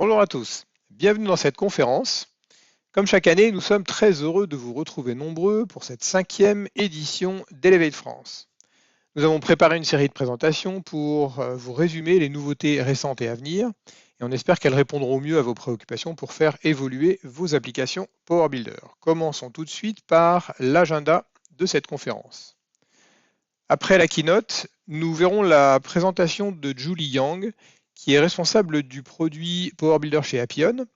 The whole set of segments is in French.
Bonjour à tous, bienvenue dans cette conférence. Comme chaque année, nous sommes très heureux de vous retrouver nombreux pour cette 5e édition d'Elevate France. Nous avons préparé une série de présentations pour vous résumer les nouveautés récentes et à venir, et on espère qu'elles répondront au mieux à vos préoccupations pour faire évoluer vos applications Power Builder. Commençons tout de suite par l'agenda de cette conférence. Après la keynote, nous verrons la présentation de Julie Yang, qui est responsable du produit Power Builder chez Appian.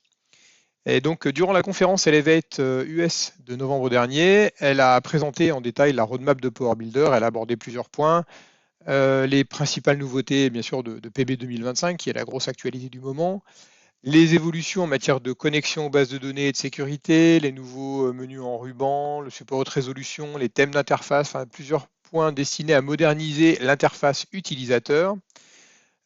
Et donc, durant la conférence Elevate US de novembre dernier, elle a présenté en détail la roadmap de Power Builder. Elle a abordé plusieurs points. Les principales nouveautés, bien sûr, de PB 2025, qui est la grosse actualité du moment. Les évolutions en matière de connexion aux bases de données et de sécurité, les nouveaux menus en ruban, le support haute résolution, les thèmes d'interface, enfin, plusieurs points destinés à moderniser l'interface utilisateur.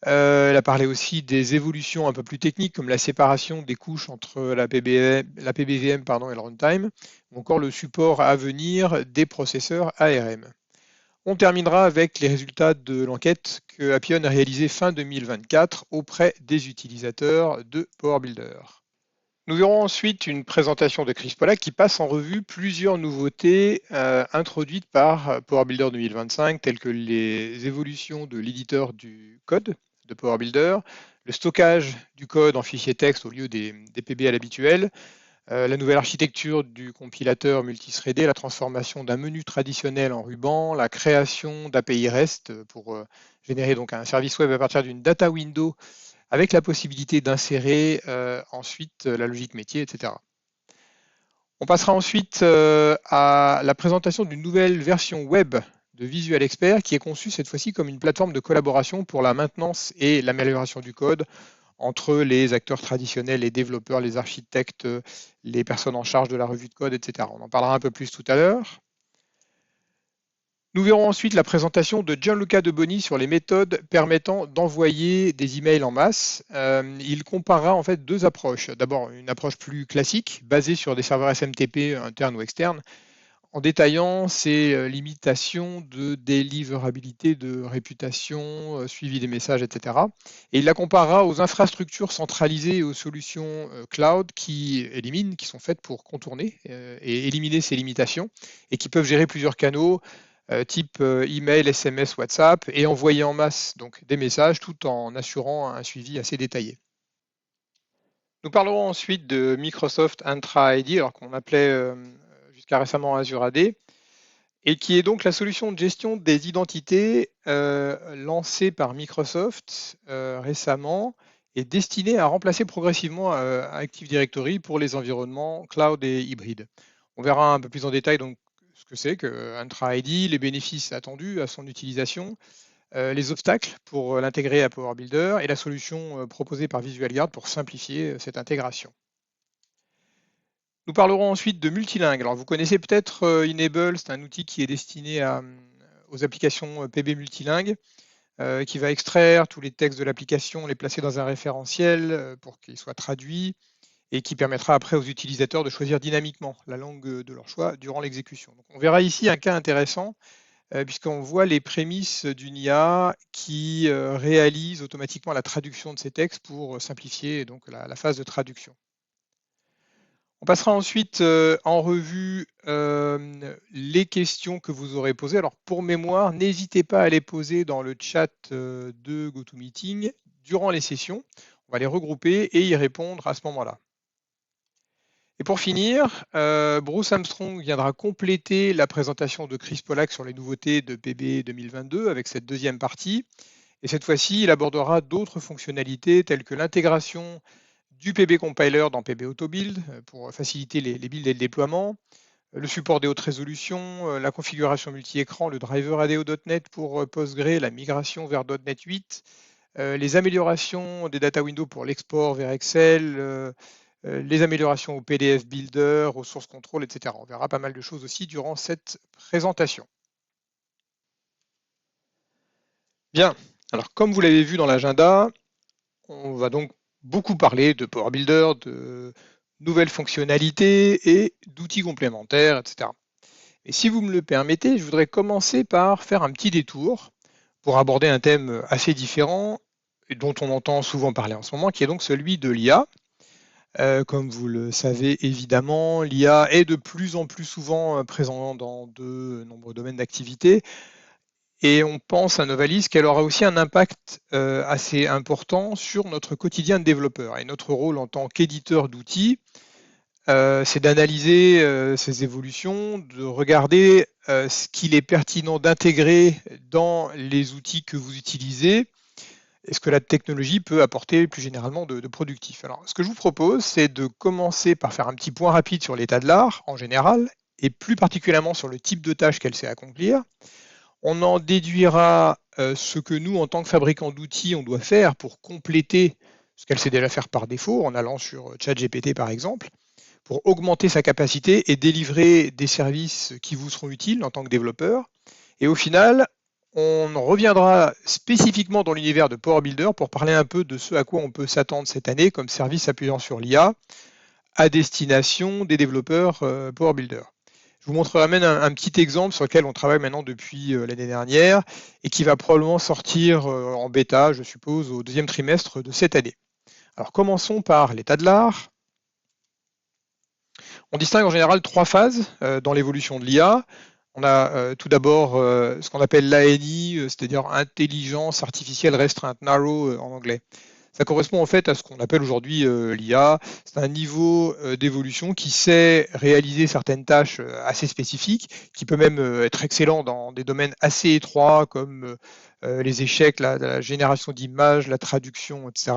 Elle a parlé aussi des évolutions un peu plus techniques comme la séparation des couches entre la PBVM et le runtime, ou encore le support à venir des processeurs ARM. On terminera avec les résultats de l'enquête que Appian a réalisée fin 2024 auprès des utilisateurs de Power Builder. Nous verrons ensuite une présentation de Chris Pollack qui passe en revue plusieurs nouveautés introduites par Power Builder 2025, telles que les évolutions de l'éditeur du code de Power Builder, le stockage du code en fichier texte au lieu des PB à l'habituel, la nouvelle architecture du compilateur multithreadé, la transformation d'un menu traditionnel en ruban, la création d'API REST pour générer donc un service web à partir d'une data window avec la possibilité d'insérer ensuite la logique métier, etc. On passera ensuite à la présentation d'une nouvelle version web de Visual Expert qui est conçue cette fois-ci comme une plateforme de collaboration pour la maintenance et l'amélioration du code entre les acteurs traditionnels, les développeurs, les architectes, les personnes en charge de la revue de code, etc. On en parlera un peu plus tout à l'heure. Nous verrons ensuite la présentation de Gianluca De Boni sur les méthodes permettant d'envoyer des emails en masse. Il comparera en fait deux approches. D'abord, une approche plus classique, basée sur des serveurs SMTP internes ou externes, en détaillant ses limitations de délivrabilité, de réputation, suivi des messages, etc. Et il la comparera aux infrastructures centralisées et aux solutions cloud qui sont faites pour contourner et éliminer ces limitations et qui peuvent gérer plusieurs canaux type email, SMS, WhatsApp et envoyer en masse donc des messages tout en assurant un suivi assez détaillé. Nous parlerons ensuite de Microsoft Entra ID, alors qu'on appelait jusqu'à récemment Azure AD, et qui est donc la solution de gestion des identités lancée par Microsoft récemment et destinée à remplacer progressivement Active Directory pour les environnements cloud et hybrides. On verra un peu plus en détail donc ce que c'est que Entra ID, les bénéfices attendus à son utilisation, les obstacles pour l'intégrer à Power Builder et la solution proposée par VisualGuard pour simplifier cette intégration. Nous parlerons ensuite de multilingue. Alors vous connaissez peut-être Enable, c'est un outil qui est destiné aux applications PB multilingues, qui va extraire tous les textes de l'application, les placer dans un référentiel pour qu'ils soient traduits et qui permettra après aux utilisateurs de choisir dynamiquement la langue de leur choix durant l'exécution. On verra ici un cas intéressant puisqu'on voit les prémices d'une IA qui réalise automatiquement la traduction de ces textes pour simplifier donc la phase de traduction. On passera ensuite en revue les questions que vous aurez posées. Alors pour mémoire, n'hésitez pas à les poser dans le chat de GoToMeeting durant les sessions. On va les regrouper et y répondre à ce moment-là. Et pour finir, Bruce Armstrong viendra compléter la présentation de Chris Pollack sur les nouveautés de PB 2022 avec cette deuxième partie. Et cette fois-ci, il abordera d'autres fonctionnalités telles que l'intégration du PB compiler dans PB AutoBuild pour faciliter les builds et le déploiement, le support des hautes résolutions, la configuration multi-écran, le driver ADO.NET pour Postgre, la migration vers .NET 8, les améliorations des data windows pour l'export vers Excel, les améliorations au PDF Builder, aux sources control, etc. On verra pas mal de choses aussi durant cette présentation. Bien, alors comme vous l'avez vu dans l'agenda, on va donc beaucoup parler de Power Builder, de nouvelles fonctionnalités et d'outils complémentaires, etc. Et si vous me le permettez, je voudrais commencer par faire un petit détour pour aborder un thème assez différent dont on entend souvent parler en ce moment, qui est donc celui de l'IA. Comme vous le savez évidemment, l'IA est de plus en plus souvent présent dans de nombreux domaines d'activité. Et on pense à Novalis qu'elle aura aussi un impact assez important sur notre quotidien de développeur. Et notre rôle en tant qu'éditeur d'outils, c'est d'analyser ces évolutions, de regarder ce qu'il est pertinent d'intégrer dans les outils que vous utilisez et ce que la technologie peut apporter plus généralement de productif. Alors, ce que je vous propose, c'est de commencer par faire un petit point rapide sur l'état de l'art en général et plus particulièrement sur le type de tâche qu'elle sait accomplir. On en déduira ce que nous, en tant que fabricants d'outils, on doit faire pour compléter ce qu'elle sait déjà faire par défaut, en allant sur ChatGPT par exemple, pour augmenter sa capacité et délivrer des services qui vous seront utiles en tant que développeur. Et au final, on reviendra spécifiquement dans l'univers de Power Builder pour parler un peu de ce à quoi on peut s'attendre cette année comme service appuyant sur l'IA à destination des développeurs Power Builder. Je vous montrerai même un petit exemple sur lequel on travaille maintenant depuis l'année dernière et qui va probablement sortir en bêta, je suppose, au deuxième trimestre de cette année. Alors commençons par l'état de l'art. On distingue en général trois phases dans l'évolution de l'IA. On a tout d'abord ce qu'on appelle l'ANI, c'est-à-dire intelligence artificielle restreinte, narrow en anglais. Ça correspond en fait à ce qu'on appelle aujourd'hui l'IA. C'est un niveau d'évolution qui sait réaliser certaines tâches assez spécifiques, qui peut même être excellent dans des domaines assez étroits comme les échecs, la génération d'images, la traduction, etc.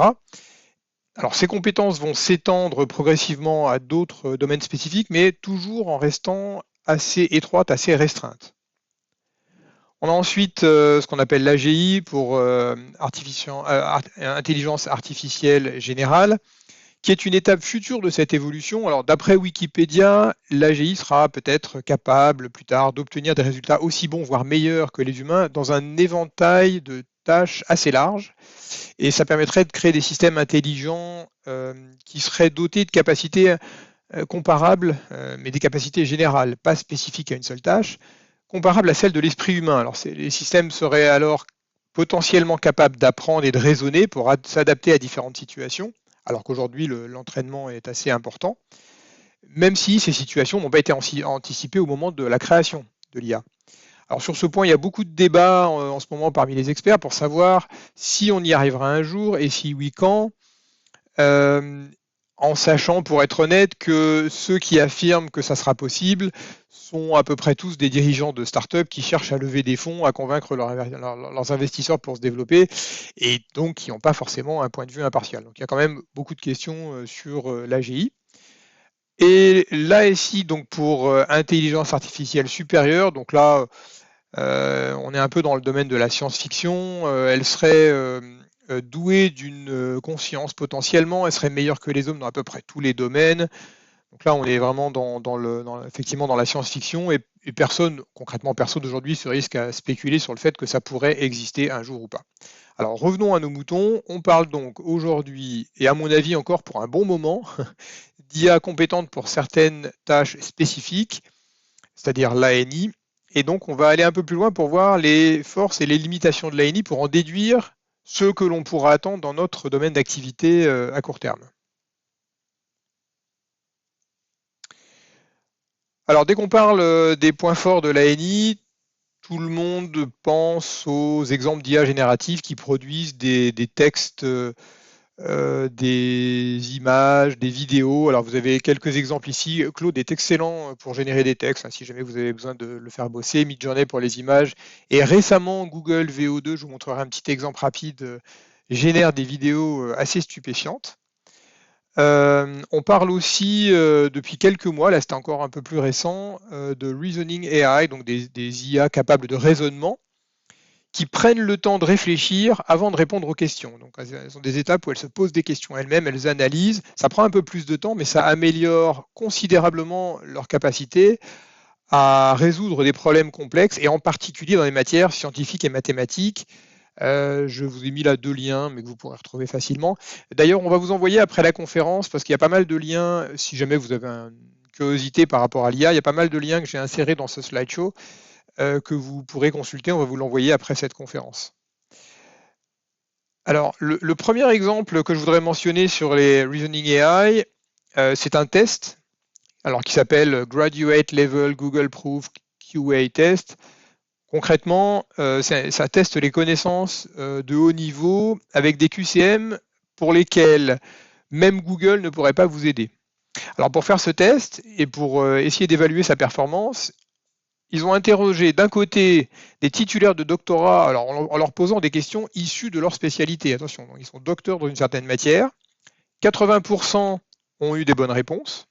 Alors ces compétences vont s'étendre progressivement à d'autres domaines spécifiques, mais toujours en restant assez étroites, assez restreintes. On a ensuite ce qu'on appelle l'AGI pour intelligence artificielle générale, qui est une étape future de cette évolution. Alors d'après Wikipédia, l'AGI sera peut-être capable plus tard d'obtenir des résultats aussi bons, voire meilleurs que les humains, dans un éventail de tâches assez large. Et ça permettrait de créer des systèmes intelligents qui seraient dotés de capacités comparables, mais des capacités générales, pas spécifiques à une seule tâche, comparables à celles de l'esprit humain. Alors les systèmes seraient alors potentiellement capables d'apprendre et de raisonner pour s'adapter à différentes situations, alors qu'aujourd'hui l'entraînement est assez important, même si ces situations n'ont pas été anticipées au moment de la création de l'IA. Alors sur ce point, il y a beaucoup de débats en ce moment parmi les experts pour savoir si on y arrivera un jour et si oui, quand. En sachant, pour être honnête, que ceux qui affirment que ça sera possible sont à peu près tous des dirigeants de start-up qui cherchent à lever des fonds, à convaincre leurs investisseurs pour se développer, et donc qui n'ont pas forcément un point de vue impartial. Donc il y a quand même beaucoup de questions sur l'AGI. Et l'ASI, donc pour intelligence artificielle supérieure, donc là, on est un peu dans le domaine de la science-fiction. Elle serait douée d'une conscience potentiellement, elle serait meilleure que les hommes dans à peu près tous les domaines. Donc là, on est vraiment effectivement dans la science-fiction et personne, concrètement personne aujourd'hui, se risque à spéculer sur le fait que ça pourrait exister un jour ou pas. Alors revenons à nos moutons. On parle donc aujourd'hui, et à mon avis encore pour un bon moment, d'IA compétente pour certaines tâches spécifiques, c'est-à-dire l'ANI. Et donc, on va aller un peu plus loin pour voir les forces et les limitations de l'ANI pour en déduire ce que l'on pourra attendre dans notre domaine d'activité à court terme. Alors, dès qu'on parle des points forts de l'ANI, tout le monde pense aux exemples d'IA génératifs qui produisent des textes des images, des vidéos. Alors vous avez quelques exemples ici. Claude est excellent pour générer des textes, hein, si jamais vous avez besoin de le faire bosser. Midjourney pour les images. Et récemment, Google VO2, je vous montrerai un petit exemple rapide, génère des vidéos assez stupéfiantes. On parle aussi depuis quelques mois, là c'était encore un peu plus récent, de Reasoning AI, donc des IA capables de raisonnement, qui prennent le temps de réfléchir avant de répondre aux questions. Donc, elles sont des étapes où elles se posent des questions elles-mêmes, elles analysent. Ça prend un peu plus de temps, mais ça améliore considérablement leur capacité à résoudre des problèmes complexes, et en particulier dans les matières scientifiques et mathématiques. Je vous ai mis là 2 liens, mais que vous pourrez retrouver facilement. D'ailleurs, on va vous envoyer après la conférence, parce qu'il y a pas mal de liens, si jamais vous avez une curiosité par rapport à l'IA, il y a pas mal de liens que j'ai insérés dans ce slideshow, que vous pourrez consulter. On va vous l'envoyer après cette conférence. Alors, le premier exemple que je voudrais mentionner sur les Reasoning AI, c'est un test alors, qui s'appelle Graduate Level Google Proof QA Test. Concrètement, ça teste les connaissances de haut niveau avec des QCM pour lesquels même Google ne pourrait pas vous aider. Alors pour faire ce test et pour essayer d'évaluer sa performance, ils ont interrogé d'un côté des titulaires de doctorat, alors en leur posant des questions issues de leur spécialité. Attention, ils sont docteurs dans une certaine matière. 80% ont eu des bonnes réponses.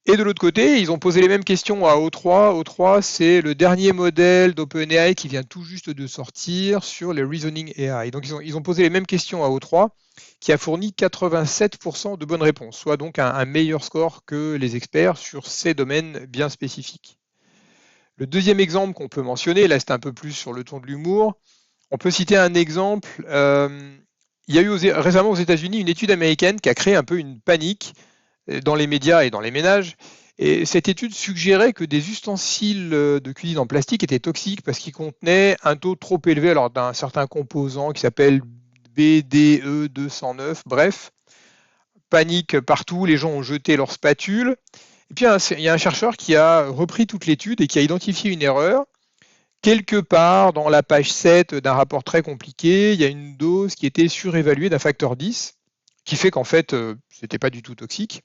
Et de l'autre côté, ils ont posé les mêmes questions à O3. O3, c'est le dernier modèle d'OpenAI qui vient tout juste de sortir sur les Reasoning AI. Donc ils ont posé les mêmes questions à O3, qui a fourni 87% de bonnes réponses, soit donc un meilleur score que les experts sur ces domaines bien spécifiques. Le deuxième exemple qu'on peut mentionner, là c'est un peu plus sur le ton de l'humour, on peut citer un exemple. Il y a eu récemment aux États-Unis une étude américaine qui a créé un peu une panique dans les médias et dans les ménages. Et cette étude suggérait que des ustensiles de cuisine en plastique étaient toxiques parce qu'ils contenaient un taux trop élevé d'un certain composant qui s'appelle BDE 209. Bref, panique partout, les gens ont jeté leurs spatules. Et puis il y a un chercheur qui a repris toute l'étude et qui a identifié une erreur. Quelque part dans la page 7 d'un rapport très compliqué, il y a une dose qui était surévaluée d'un facteur 10, qui fait qu'en fait, ce n'était pas du tout toxique.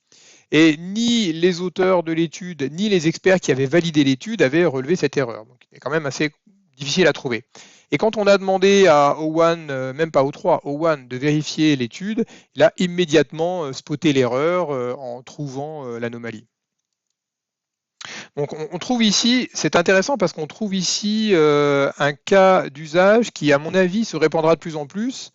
Et ni les auteurs de l'étude, ni les experts qui avaient validé l'étude avaient relevé cette erreur. Donc, c'est quand même assez difficile à trouver. Et quand on a demandé à O1, même pas O3, O1 de vérifier l'étude, il a immédiatement spoté l'erreur en trouvant l'anomalie. Donc on trouve ici, c'est intéressant parce qu'on trouve ici un cas d'usage qui, à mon avis, se répandra de plus en plus,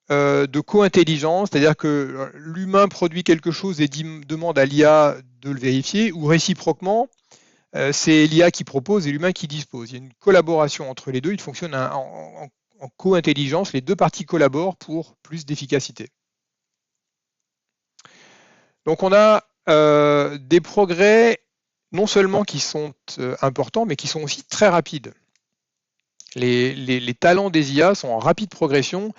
de co-intelligence, c'est-à-dire que l'humain produit quelque chose et demande à l'IA de le vérifier, ou réciproquement, c'est l'IA qui propose et l'humain qui dispose. Il y a une collaboration entre les deux, il fonctionne en co-intelligence, les deux parties collaborent pour plus d'efficacité. Donc on a des progrès non seulement qui sont importants, mais qui sont aussi très rapides. Les talents des IA sont en rapide progression.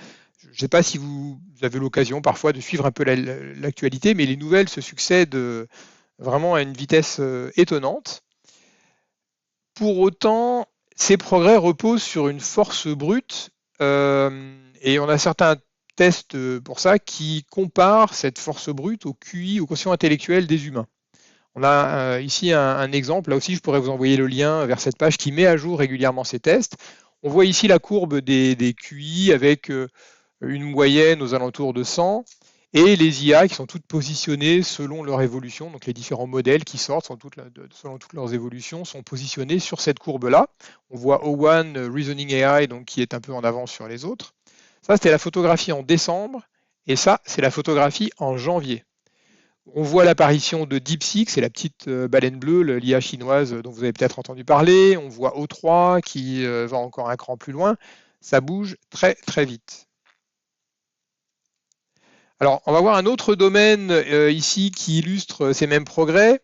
Je ne sais pas si vous avez l'occasion parfois de suivre un peu l'actualité, mais les nouvelles se succèdent vraiment à une vitesse étonnante. Pour autant, ces progrès reposent sur une force brute et on a certains tests pour ça qui comparent cette force brute au QI, au quotient intellectuel des humains. On a ici un exemple, là aussi je pourrais vous envoyer le lien vers cette page qui met à jour régulièrement ces tests. On voit ici la courbe des QI avec une moyenne aux alentours de 100 et les IA qui sont toutes positionnées selon leur évolution. Donc les différents modèles qui sortent selon toutes leurs évolutions sont positionnés sur cette courbe-là. On voit O1 Reasoning AI donc, qui est un peu en avance sur les autres. Ça, c'était la photographie en décembre et ça, c'est la photographie en janvier. On voit l'apparition de DeepSeek, c'est la petite baleine bleue, l'IA chinoise dont vous avez peut-être entendu parler. On voit O3 qui va encore un cran plus loin. Ça bouge très très vite. Alors, on va voir un autre domaine ici qui illustre ces mêmes progrès.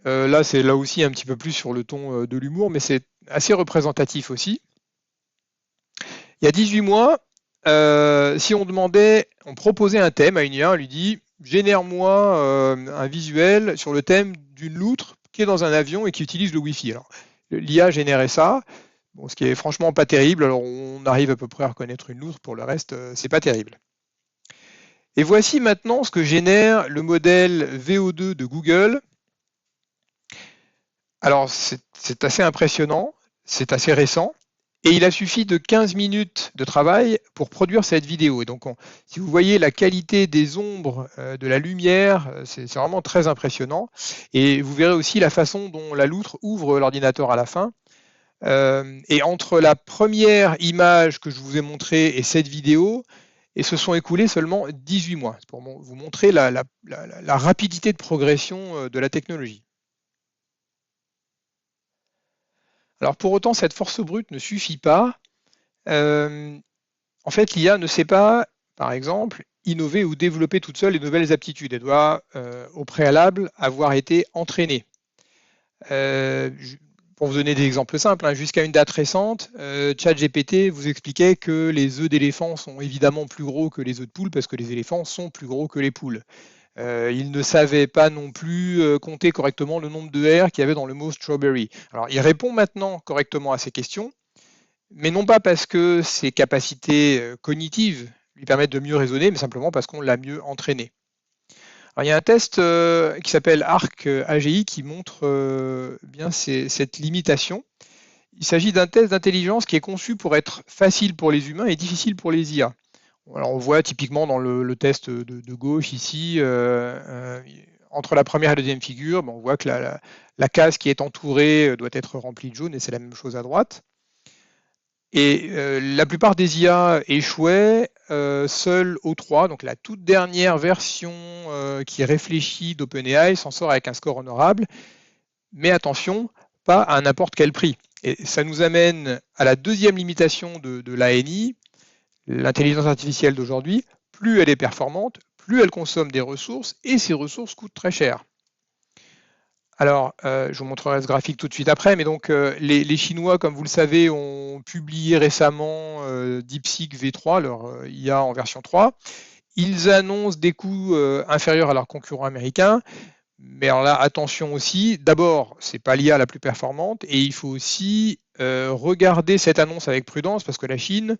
Là, c'est là aussi un petit peu plus sur le ton de l'humour, mais c'est assez représentatif aussi. Il y a 18 mois, si on proposait un thème à une IA, on lui dit génère-moi un visuel sur le thème d'une loutre qui est dans un avion et qui utilise le Wi-Fi. Alors, l'IA générait ça, bon, ce qui est franchement pas terrible. Alors, on arrive à peu près à reconnaître une loutre, pour le reste, c'est pas terrible. Et voici maintenant ce que génère le modèle VO2 de Google. Alors, c'est assez impressionnant, c'est assez récent. Et il a suffi de 15 minutes de travail pour produire cette vidéo. Et donc, si vous voyez la qualité des ombres, de la lumière, c'est vraiment très impressionnant. Et vous verrez aussi la façon dont la loutre ouvre l'ordinateur à la fin. Et entre la première image que je vous ai montrée et cette vidéo, et se sont écoulés seulement 18 mois, pour vous montrer la rapidité de progression de la technologie. Alors pour autant, cette force brute ne suffit pas. En fait, l'IA ne sait pas, par exemple, innover ou développer toute seule les nouvelles aptitudes. Elle doit, au préalable, avoir été entraînée. pour vous donner des exemples simples, hein, jusqu'à une date récente, ChatGPT vous expliquait que les œufs d'éléphant sont évidemment plus gros que les œufs de poule parce que les éléphants sont plus gros que les poules. Il ne savait pas non plus compter correctement le nombre de R qu'il y avait dans le mot strawberry. Alors, il répond maintenant correctement à ces questions, mais non pas parce que ses capacités cognitives lui permettent de mieux raisonner, mais simplement parce qu'on l'a mieux entraîné. Alors, il y a un test qui s'appelle ARC AGI qui montre bien cette limitation. Il s'agit d'un test d'intelligence qui est conçu pour être facile pour les humains et difficile pour les IA. Alors, on voit typiquement dans le test de gauche ici, entre la première et la deuxième figure, on voit que la case qui est entourée doit être remplie de jaune et c'est la même chose à droite. Et la plupart des IA échouaient, seul O3, donc la toute dernière version qui réfléchit d'OpenAI, s'en sort avec un score honorable. Mais attention, pas à n'importe quel prix. Et ça nous amène à la deuxième limitation de l'ANI, l'intelligence artificielle d'aujourd'hui. Plus elle est performante, plus elle consomme des ressources, et ces ressources coûtent très cher. Alors, je vous montrerai ce graphique tout de suite après, mais donc les Chinois, comme vous le savez, ont publié récemment DeepSeek V3, leur IA en version 3. Ils annoncent des coûts inférieurs à leurs concurrents américains, mais alors là, attention aussi, d'abord, ce n'est pas l'IA la plus performante, et il faut aussi regarder cette annonce avec prudence, parce que la Chine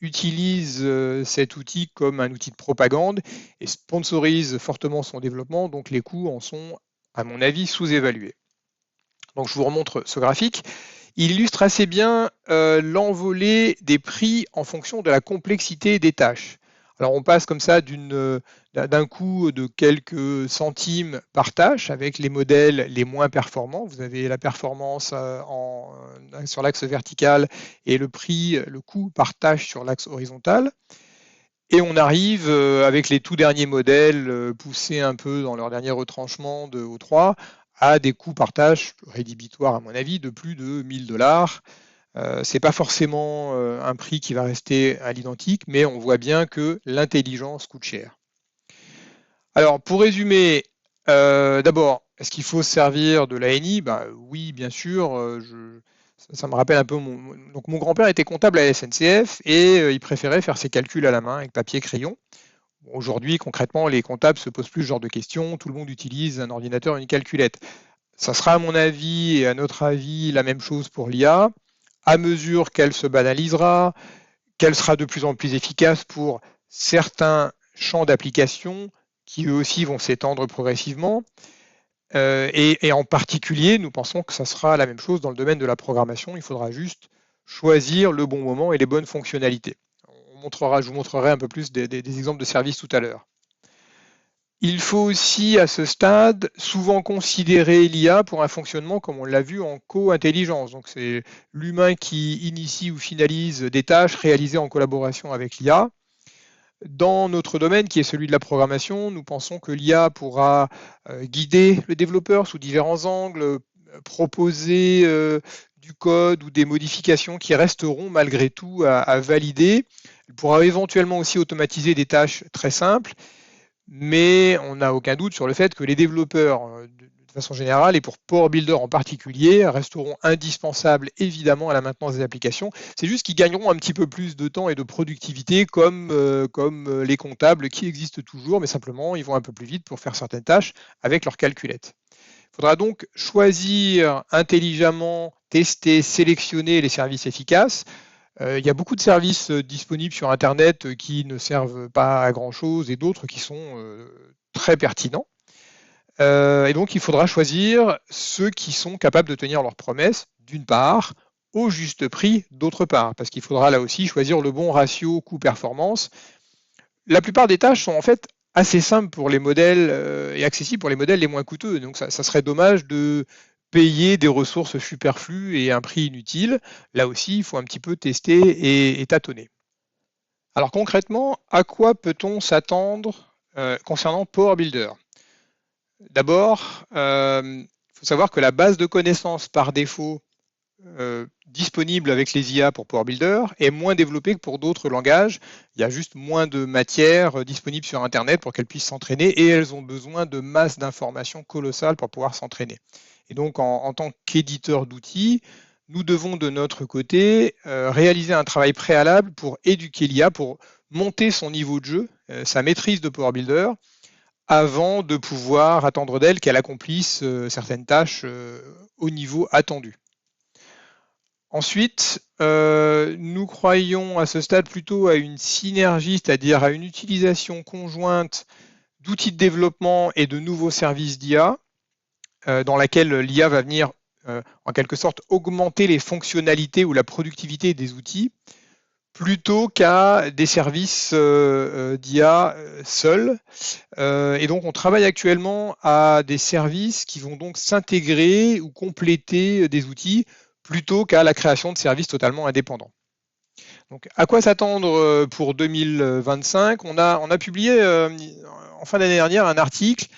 utilise cet outil comme un outil de propagande et sponsorise fortement son développement, donc les coûts en sont, à mon avis, sous-évalués. Donc je vous remontre ce graphique. Il illustre assez bien l'envolée des prix en fonction de la complexité des tâches. Alors on passe comme ça d'un coût de quelques centimes par tâche avec les modèles les moins performants. Vous avez la performance sur l'axe vertical et le prix, le coût par tâche sur l'axe horizontal. Et on arrive avec les tout derniers modèles poussés un peu dans leur dernier retranchement de O3 à des coûts par tâche rédhibitoires à mon avis de plus de 1000 $. C'est pas forcément un prix qui va rester à l'identique, mais on voit bien que l'intelligence coûte cher. Alors pour résumer, d'abord, est-ce qu'il faut se servir de l'ANI? Oui, bien sûr. Ça me rappelle un peu donc mon grand-père était comptable à la SNCF et il préférait faire ses calculs à la main avec papier crayon. Aujourd'hui, concrètement, les comptables se posent plus ce genre de questions. Tout le monde utilise un ordinateur et une calculette. Ça sera à mon avis et à notre avis la même chose pour l'IA. À mesure qu'elle se banalisera, qu'elle sera de plus en plus efficace pour certains champs d'application qui eux aussi vont s'étendre progressivement. Et en particulier, nous pensons que ça sera la même chose dans le domaine de la programmation. Il faudra juste choisir le bon moment et les bonnes fonctionnalités. Je vous montrerai un peu plus des exemples de services tout à l'heure. Il faut aussi, à ce stade, souvent considérer l'IA pour un fonctionnement comme on l'a vu en co-intelligence. Donc c'est l'humain qui initie ou finalise des tâches réalisées en collaboration avec l'IA. Dans notre domaine, qui est celui de la programmation, nous pensons que l'IA pourra guider le développeur sous différents angles, proposer du code ou des modifications qui resteront malgré tout à valider. Elle pourra éventuellement aussi automatiser des tâches très simples, mais on n'a aucun doute sur le fait que les développeurs, de façon générale, et pour Power Builder en particulier, resteront indispensables évidemment à la maintenance des applications. C'est juste qu'ils gagneront un petit peu plus de temps et de productivité comme les comptables qui existent toujours, mais simplement ils vont un peu plus vite pour faire certaines tâches avec leur calculette. Il faudra donc choisir intelligemment, tester, sélectionner les services efficaces. Il y a beaucoup de services disponibles sur Internet qui ne servent pas à grand-chose et d'autres qui sont très pertinents. Et donc, il faudra choisir ceux qui sont capables de tenir leurs promesses, d'une part, au juste prix, d'autre part, parce qu'il faudra là aussi choisir le bon ratio coût-performance. La plupart des tâches sont en fait assez simples pour les modèles et accessibles pour les modèles les moins coûteux. Donc, ça serait dommage de payer des ressources superflues et un prix inutile. Là aussi, il faut un petit peu tester et tâtonner. Alors concrètement, à quoi peut-on s'attendre concernant Power Builder? D'abord, il faut savoir que la base de connaissances par défaut disponible avec les IA pour Power Builder est moins développée que pour d'autres langages. Il y a juste moins de matière disponible sur Internet pour qu'elles puissent s'entraîner et elles ont besoin de masse d'informations colossales pour pouvoir s'entraîner. Et donc, en tant qu'éditeur d'outils, nous devons de notre côté réaliser un travail préalable pour éduquer l'IA, pour monter son niveau de jeu, sa maîtrise de Power Builder, avant de pouvoir attendre d'elle qu'elle accomplisse certaines tâches au niveau attendu. Ensuite, nous croyons à ce stade plutôt à une synergie, c'est-à-dire à une utilisation conjointe d'outils de développement et de nouveaux services d'IA, dans laquelle l'IA va venir en quelque sorte augmenter les fonctionnalités ou la productivité des outils, plutôt qu'à des services d'IA seuls. Et donc on travaille actuellement à des services qui vont donc s'intégrer ou compléter des outils plutôt qu'à la création de services totalement indépendants. Donc, à quoi s'attendre pour 2025 ? On a publié en fin d'année dernière un article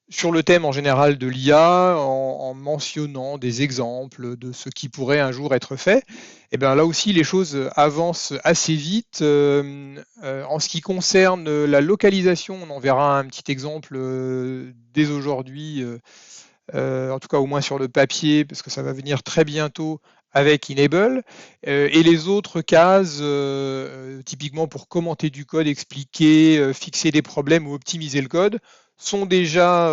sur le thème en général de l'IA en mentionnant des exemples de ce qui pourrait un jour être fait. Et bien là aussi, les choses avancent assez vite. En ce qui concerne la localisation, on en verra un petit exemple dès aujourd'hui. En tout cas au moins sur le papier, parce que ça va venir très bientôt avec Enable, et les autres cases, typiquement pour commenter du code, expliquer, fixer des problèmes ou optimiser le code, sont déjà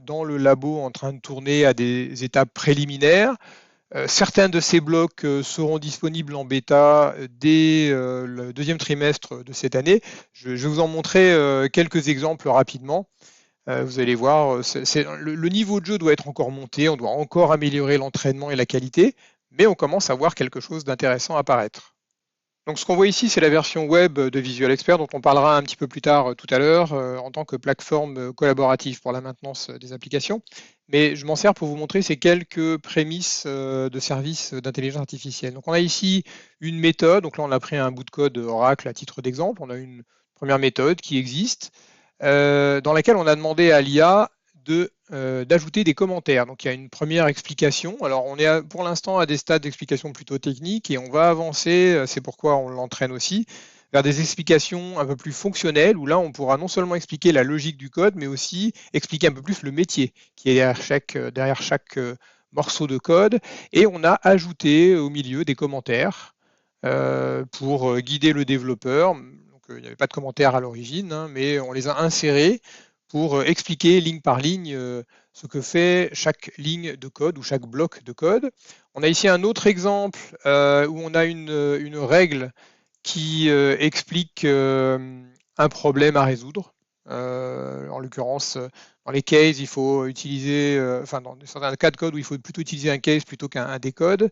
dans le labo en train de tourner à des étapes préliminaires. Certains de ces blocs seront disponibles en bêta dès le deuxième trimestre de cette année. Je vais vous en montrer quelques exemples rapidement. Vous allez voir, le niveau de jeu doit être encore monté, on doit encore améliorer l'entraînement et la qualité, mais on commence à voir quelque chose d'intéressant apparaître. Donc ce qu'on voit ici, c'est la version web de Visual Expert, dont on parlera un petit peu plus tard tout à l'heure, en tant que plateforme collaborative pour la maintenance des applications. Mais je m'en sers pour vous montrer ces quelques prémices de services d'intelligence artificielle. Donc on a ici une méthode, donc là on a pris un bout de code Oracle à titre d'exemple, on a une première méthode qui existe, dans laquelle on a demandé à l'IA d'ajouter des commentaires. Donc il y a une première explication. Alors on est pour l'instant à des stades d'explication plutôt techniques et on va avancer, c'est pourquoi on l'entraîne aussi, vers des explications un peu plus fonctionnelles où là on pourra non seulement expliquer la logique du code, mais aussi expliquer un peu plus le métier qui est derrière chaque morceau de code. Et on a ajouté au milieu des commentaires pour guider le développeur. Il n'y avait pas de commentaires à l'origine, hein, mais on les a insérés pour expliquer ligne par ligne ce que fait chaque ligne de code ou chaque bloc de code. On a ici un autre exemple où on a une règle qui explique un problème à résoudre. En l'occurrence, dans les cases, il faut utiliser, dans certains cas de code où il faut plutôt utiliser un case plutôt qu'un decode.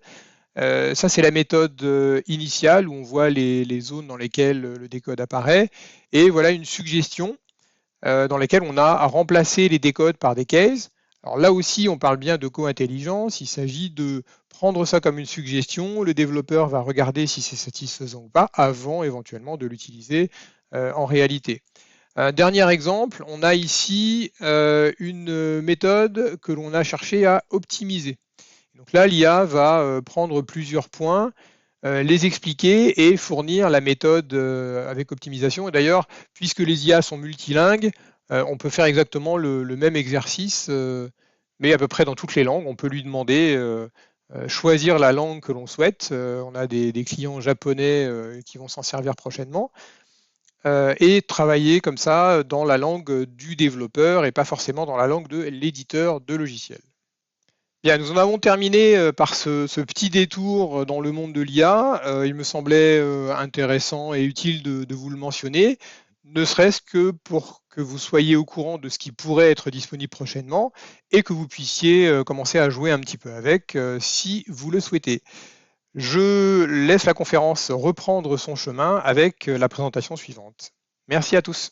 Ça, c'est la méthode initiale où on voit les zones dans lesquelles le décode apparaît. Et voilà une suggestion dans laquelle on a à remplacer les décodes par des cases. Alors là aussi, on parle bien de co-intelligence. Il s'agit de prendre ça comme une suggestion. Le développeur va regarder si c'est satisfaisant ou pas avant éventuellement de l'utiliser en réalité. Dernier exemple, on a ici une méthode que l'on a cherché à optimiser. Donc là, l'IA va prendre plusieurs points, les expliquer et fournir la méthode avec optimisation. Et d'ailleurs, puisque les IA sont multilingues, on peut faire exactement le même exercice, mais à peu près dans toutes les langues. On peut lui demander choisir la langue que l'on souhaite. On a des clients japonais qui vont s'en servir prochainement. Et travailler comme ça dans la langue du développeur et pas forcément dans la langue de l'éditeur de logiciel. Bien, nous en avons terminé par ce petit détour dans le monde de l'IA. Il me semblait intéressant et utile de vous le mentionner, ne serait-ce que pour que vous soyez au courant de ce qui pourrait être disponible prochainement et que vous puissiez commencer à jouer un petit peu avec si vous le souhaitez. Je laisse la conférence reprendre son chemin avec la présentation suivante. Merci à tous.